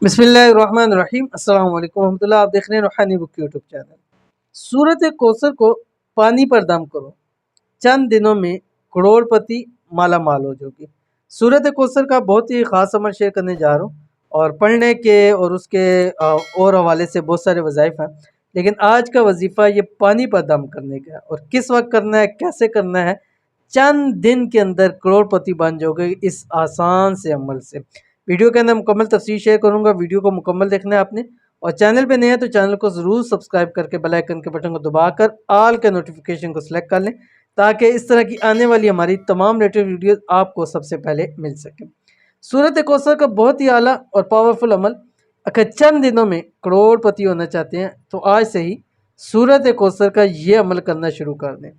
बिस्मिल्लाहिर्रहमानिर्रहीम अस्सलाम वालेकुम रहमतुल्लाह। आप देख रहे हैं रूहानी बुक यूट्यूब चैनल। सूरत कोसर को पानी पर दम करो, चंद दिनों में करोड़पति माला माल हो जाओगे। सूरत कोसर का बहुत ही ख़ास अमल शेयर करने जा रहा हूँ और पढ़ने के और उसके और हवाले से बहुत सारे वज़ाइफ हैं, लेकिन आज का वजीफ़ा ये पानी पर दम करने का है। और किस वक्त करना है, कैसे करना है, चंद दिन के अंदर करोड़पति बन जाओगे इस आसान से अमल से। वीडियो के अंदर मुकम्मल तफसील शेयर करूंगा, वीडियो को मुकम्मल देखना है आपने। और चैनल पे नए हैं तो चैनल को ज़रूर सब्सक्राइब करके बेल आइकन के बटन को दबाकर ऑल के नोटिफिकेशन को सिलेक्ट कर लें, ताकि इस तरह की आने वाली हमारी तमाम लेटेस्ट वीडियोस आपको सबसे पहले मिल सके। सूरत कौसर का बहुत ही आला और पावरफुल अमल। अगर चंद दिनों में करोड़पति होना चाहते हैं तो आज से ही सूरत कौसर का ये अमल करना शुरू कर दें,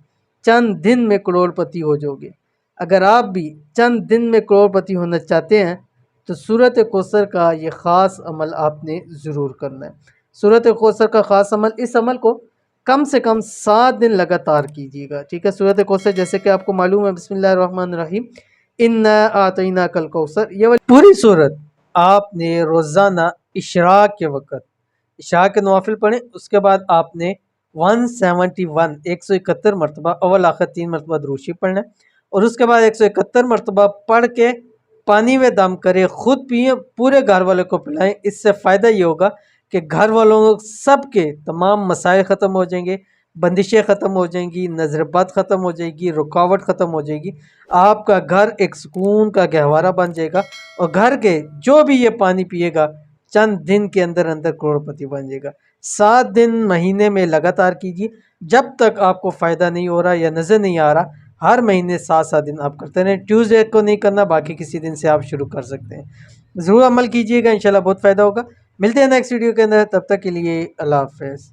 चंद दिन में करोड़पति हो जाओगे। अगर आप भी चंद दिन में करोड़पति होना चाहते हैं तो सूरत कौसर का ये ख़ास अमल आपने ज़रूर करना है। सूरत कौसर का ख़ास अमल, इस अमल को कम से कम 7 दिन लगातार कीजिएगा, ठीक है। सूरत कौसर जैसे कि आपको मालूम है, बिस्मिल्लाहिर्रहमानिर्रहीम, इन्ना आतैना कल कौसर, ये वाली पूरी सूरत आपने रोज़ाना इशराक के वक़्त इशराक के नवाफिल पढ़ें। उसके बाद आपने 171 मरतबा अव्वल आखिर 3 मरतबा दुरूद पढ़ना है और उसके बाद 171 मरतबा पढ़ के पानी में दम करें, खुद पिए, पूरे घर वालों को पिलाएं। इससे फ़ायदा ये होगा कि घर वालों सब के तमाम मसाइल ख़त्म हो जाएंगे, बंदिशें ख़त्म हो जाएंगी, नज़रबद ख़त्म हो जाएगी, रुकावट ख़त्म हो जाएगी। आपका घर एक सुकून का गहवारा बन जाएगा और घर के जो भी ये पानी पिएगा चंद दिन के अंदर अंदर करोड़पति बन जाएगा। 7 दिन महीने में लगातार कीजिए, जब तक आपको फ़ायदा नहीं हो रहा या नज़र नहीं आ रहा। हर महीने 7-7 दिन आप करते रहें। ट्यूसडे को नहीं करना, बाकी किसी दिन से आप शुरू कर सकते हैं। ज़रूर अमल कीजिएगा, इंशाल्लाह बहुत फ़ायदा होगा। मिलते हैं नेक्स्ट वीडियो के अंदर, तब तक के लिए अल्लाह हाफ़िज़।